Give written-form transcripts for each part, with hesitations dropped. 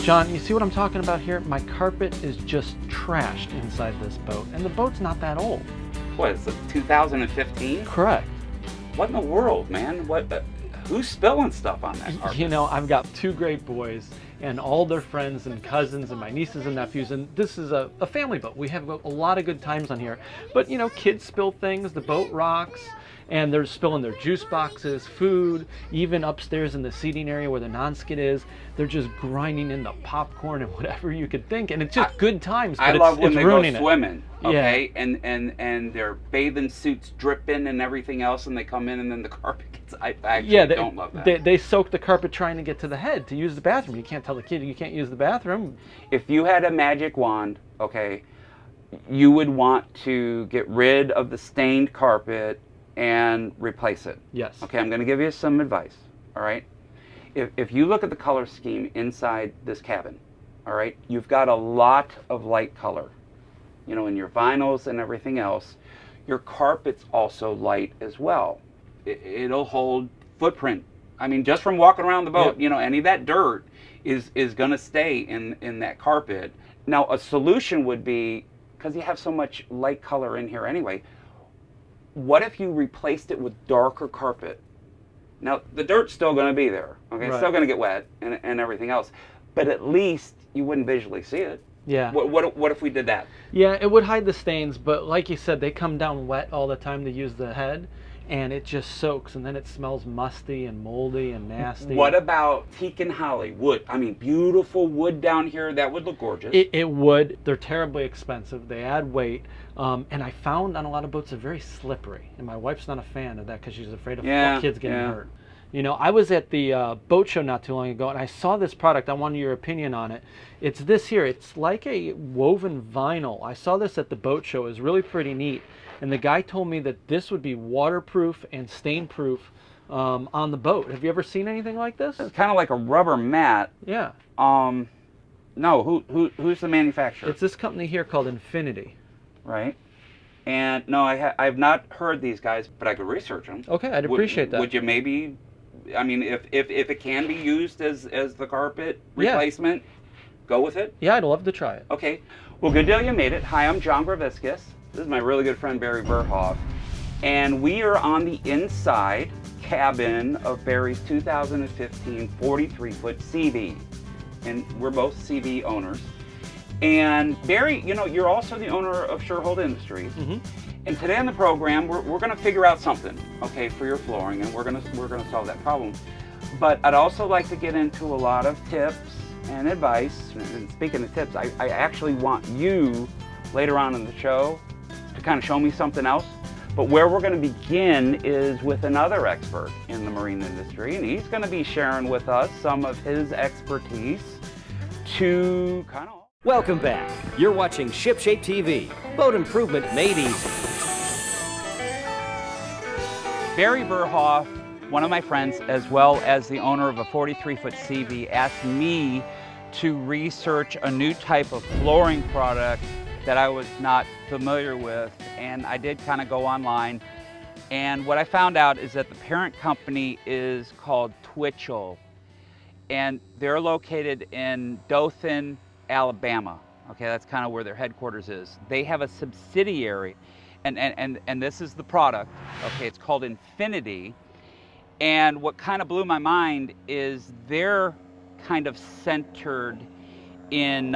John, you see what I'm talking about here? My carpet is just trashed inside this boat, and the boat's not that old. What, is it 2015? Correct. What in the world, man? Who's spilling stuff on that carpet? You know, I've got two great boys and all their friends and cousins and my nieces and nephews, and this is a family boat. We have a lot of good times on here. But, you know, kids spill things, the boat rocks, and they're spilling their juice boxes, food, even upstairs in the seating area where the non-skid is. They're just grinding in the popcorn and whatever you could think, and it's just good times. But I love when it's they go ruining swimming, okay? Yeah. And their bathing suits dripping and everything else, and they come in and then the carpet gets, I actually don't love that. They soak the carpet trying to get to the head to use the bathroom. You can't tell the kid you can't use the bathroom. If you had a magic wand, okay, you would want to get rid of the stained carpet and replace it. Yes. Okay, I'm going to give you some advice, all right? If you look at the color scheme inside this cabin, all right, you've got a lot of light color, you know, in your vinyls and everything else. Your carpet's also light as well. It'll hold footprint. I mean, just from walking around the boat, Yep. you know, any of that dirt is going to stay in that carpet. Now, a solution would be, because you have so much light color in here anyway, what if you replaced it with darker carpet? Now, the dirt's still going to be there, okay? It's Right. still going to get wet and everything else, but at least you wouldn't visually see it. Yeah. What if we did that? Yeah, it would hide the stains, but like you said, they come down wet all the time to use the head, and it just soaks, and then it smells musty and moldy and nasty. What about teak and holly wood? I mean, beautiful wood down here. That would look gorgeous. It would. They're terribly expensive. They add weight. And I found on a lot of boats they're very slippery. And my wife's not a fan of that because she's afraid of kids getting hurt. You know, I was at the boat show not too long ago, and I saw this product. I wanted your opinion on it. It's this here. It's like a woven vinyl. I saw this at the boat show. It was really pretty neat. And the guy told me that this would be waterproof and stain-proof on the boat. Have you ever seen anything like this? It's kind of like a rubber mat. Yeah. No, who's the manufacturer? It's this company here called Infinity. Right. And no, I've not heard these guys, but I could research them. Okay, I'd appreciate that. Would you maybe, I mean, if it can be used as the carpet replacement, go with it? Yeah, I'd love to try it. Okay. Well, good deal, you made it. Hi, I'm John Graviscus. This is my really good friend, Barry Verhoff. And we are on the inside cabin of Barry's 2015 43-foot SeaVee. And we're both SeaVee owners. And Barry, you know, you're also the owner of Surehold Industries. Mm-hmm. And today on the program, we're going to figure out something, okay, for your flooring, and we're going to solve that problem. But I'd also like to get into a lot of tips and advice. And speaking of tips, I actually want you later on in the show to kind of show me something else. But where we're going to begin is with another expert in the marine industry, and he's going to be sharing with us some of his expertise to kind of... Welcome back. You're watching ShipShape TV. Boat improvement made easy. Barry Verhoff, one of my friends, as well as the owner of a 43-foot SeaVee, asked me to research a new type of flooring product that I was not familiar with, and I did kind of go online. And what I found out is that the parent company is called Twitchell, and they're located in Dothan, Alabama. Okay, that's kind of where their headquarters is. They have a subsidiary, and this is the product. Okay, it's called Infinity. And what kind of blew my mind is they're kind of centered in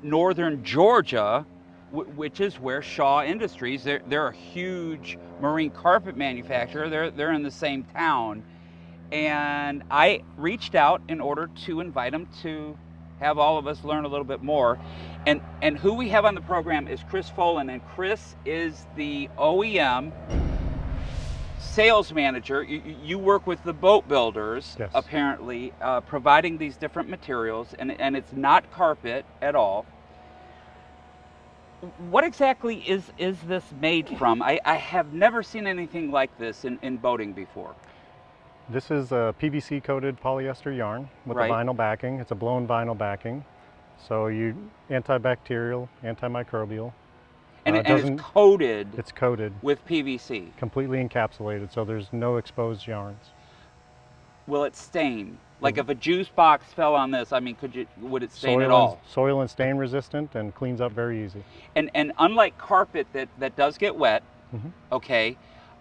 northern Georgia, which is where Shaw Industries. They're a huge marine carpet manufacturer. They're in the same town, and I reached out in order to invite them to have all of us learn a little bit more. And who we have on the program is Chris Folan, and Chris is the OEM sales manager. You work with the boat builders, yes, apparently, providing these different materials, and it's not carpet at all. What exactly is this made from? I have never seen anything like this in boating before. This is a PVC coated polyester yarn with Right. a vinyl backing. It's a blown vinyl backing. So you antibacterial, antimicrobial. And It it's doesn't- coated It's coated, with PVC. completely encapsulated, so there's no exposed yarns. will it stain? Like if a juice box fell on this, I mean, would it stain at all? Soil and stain resistant and cleans up very easy. And unlike carpet that does get wet, okay,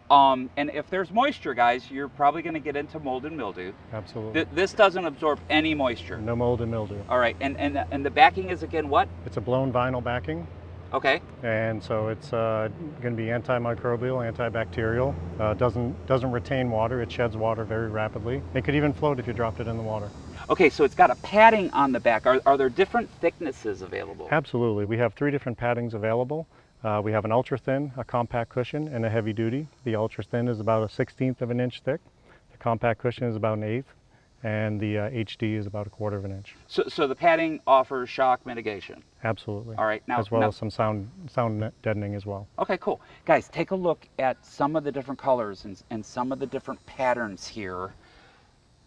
and if there's moisture, guys, you're probably going to get into mold and mildew. Absolutely. This doesn't absorb any moisture. No mold and mildew. All right, and the backing is again what? It's a blown vinyl backing. Okay. And so it's going to be antimicrobial, antibacterial. Doesn't retain water. It sheds water very rapidly. It could even float if you dropped it in the water. Okay, so it's got a padding on the back. Are there different thicknesses available? Absolutely. We have 3 different paddings available. We have an ultra thin, a compact cushion, and a heavy duty. The ultra thin is about a 1/16 of an inch thick. The compact cushion is about an 1/8, and the HD is about a 1/4 of an inch. So the padding offers shock mitigation. Absolutely. All right, now as well as some sound deadening as well. Okay, cool. Guys, take a look at some of the different colors and some of the different patterns here.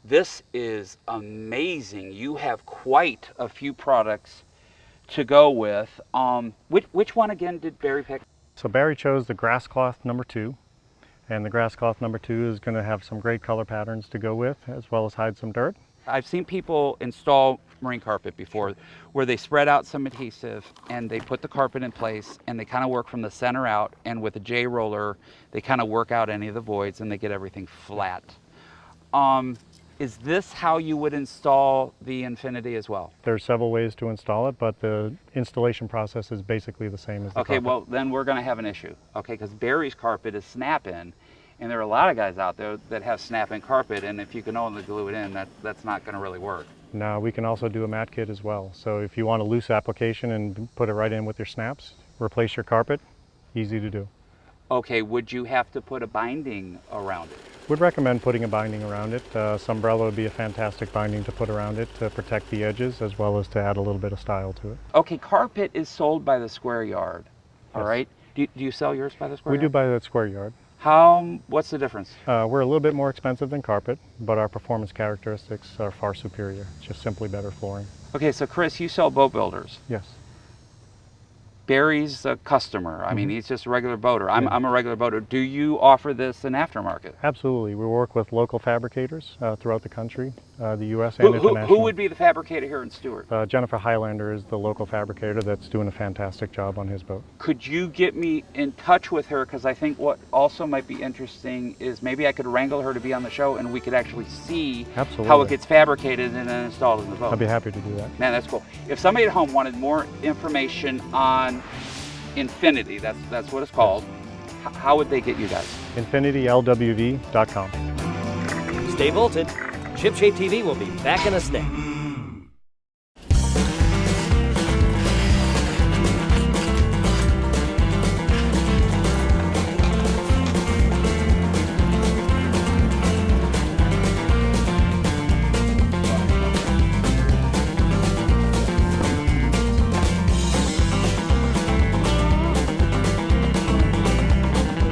This is amazing. You have quite a few products to go with. Which one again did Barry pick? So Barry chose the grass cloth number 2. And the grass cloth number 2 is going to have some great color patterns to go with, as well as hide some dirt. I've seen people install marine carpet before where they spread out some adhesive and they put the carpet in place and they kind of work from the center out, and with a J roller they kind of work out any of the voids and they get everything flat. Is this how you would install the Infinity as well? There's several ways to install it, but the installation process is basically the same as the Okay, carpet. well then we're going to have an issue, okay, because Barry's carpet is snap-in, and there are a lot of guys out there that have snap-in carpet, and if you can only glue it in, that's not going to really work. Now we can also do a mat kit as well. So if you want a loose application and put it right in with your snaps, replace your carpet, easy to do. Okay, would you have to put a binding around it? Would recommend putting a binding around it. Sunbrella would be a fantastic binding to put around it to protect the edges as well as to add a little bit of style to it. Okay, carpet is sold by the square yard, all Yes. right? Do you sell yours by the square We yard? do by the square yard. What's the difference? We're a little bit more expensive than carpet, but our performance characteristics are far superior. It's just simply better flooring. Okay, so Chris, you sell boat builders. Yes. Barry's a customer. I mean, he's just a regular boater. I'm a regular boater. Do you offer this in aftermarket? Absolutely. We work with local fabricators throughout the country, the U.S. and international. Who would be the fabricator here in Stewart? Jennifer Highlander is the local fabricator that's doing a fantastic job on his boat. Could you get me in touch with her? Because I think what also might be interesting is maybe I could wrangle her to be on the show and we could actually see Absolutely. how it gets fabricated and then installed in the boat. I'd be happy to do that. Man, that's cool. If somebody at home wanted more information on Infinity, that's what it's called, how would they get you guys? InfinityLWV.com. Stay bolted. ShipShape TV will be back in a snap.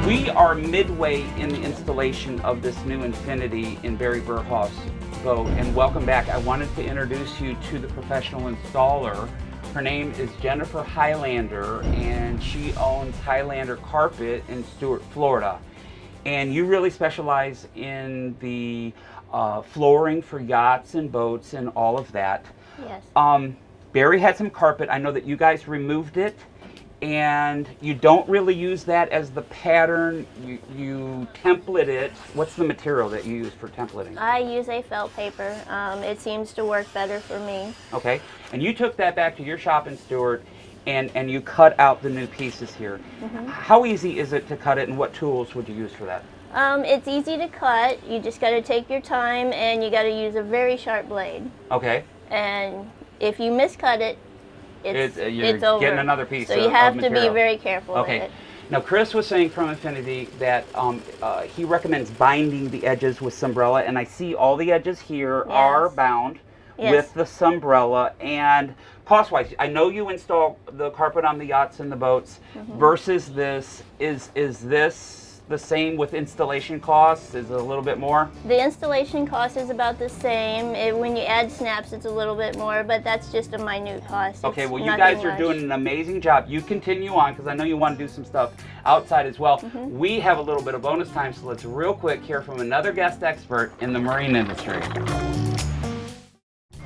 We are midway in the installation of this new Infinity in Barry Burhoff's boat, and welcome back. I wanted to introduce you to the professional installer. Her name is Jennifer Highlander, and she owns Highlander Carpet in Stewart, Florida. And you really specialize in the flooring for yachts and boats and all of that. Yes. Barry had some carpet. I know that you guys removed it. And you don't really use that as the pattern, you template it. What's the material that you use for templating? I use a felt paper. It seems to work better for me. Okay, and you took that back to your shop in Stewart and you cut out the new pieces here. How easy is it to cut it, and what tools would you use for that? It's easy to cut. You just got to take your time and you got to use a very sharp blade. Okay. And if you miscut it, you're it's over. Getting another piece so of you have to material. be very careful with Okay. it. Now, Chris was saying from Infinity that he recommends binding the edges with Sunbrella, and I see all the edges here are bound with the Sunbrella. And cost-wise, I know you install the carpet on the yachts and the boats versus this. Is this the same with installation costs? Is it a little bit more? The installation cost is about the same. When you add snaps, it's a little bit more, but that's just a minute cost. Okay, It's well, you nothing guys are much. doing an amazing job. You continue on, because I know you want to do some stuff outside as well. We have a little bit of bonus time, so let's real quick hear from another guest expert in the marine industry.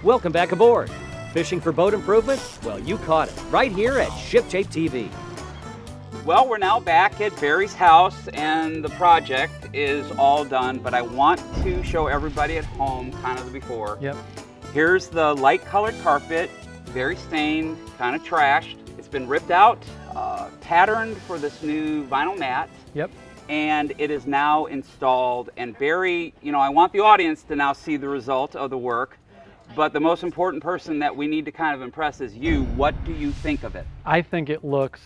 Welcome back aboard. Fishing for boat improvement? Well, you caught it right here at ShipShape TV. Well, we're now back at Barry's house, and the project is all done, but I want to show everybody at home kind of the before. Yep. Here's the light colored carpet, very stained, kind of trashed. It's been ripped out, patterned for this new vinyl mat. Yep. And it is now installed. And Barry, you know, I want the audience to now see the result of the work, but the most important person that we need to kind of impress is you. What do you think of it? I think it looks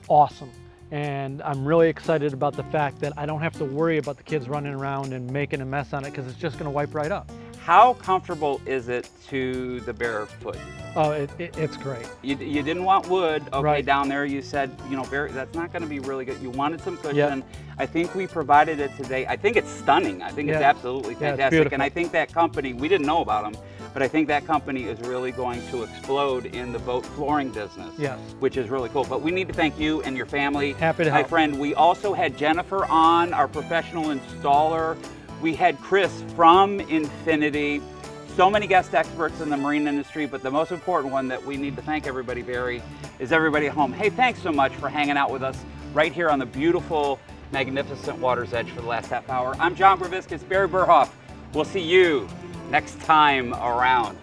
awesome, and I'm really excited about the fact that I don't have to worry about the kids running around and making a mess on it, because it's just going to wipe right up. How comfortable is it to the bare foot? Oh, it's great. You didn't want wood, okay, Right. down there. You said, you know, Barry, that's not going to be really good. You wanted some cushion. Yep. I think we provided it today. I think it's stunning. I think it's Yeah. absolutely Yeah, it's fantastic. beautiful. And I think that company, we didn't know about them, but I think that company is really going to explode in the boat flooring business. Yes. Which is really cool. But we need to thank you and your family. Happy to My help. friend, we also had Jennifer on, our professional installer. We had Chris from Infinity. So many guest experts in the marine industry, but the most important one that we need to thank everybody, Barry, is everybody at home. Hey, thanks so much for hanging out with us right here on the beautiful, magnificent water's edge for the last half hour. I'm John Graviskis, Barry Burhoff. We'll see you next time around.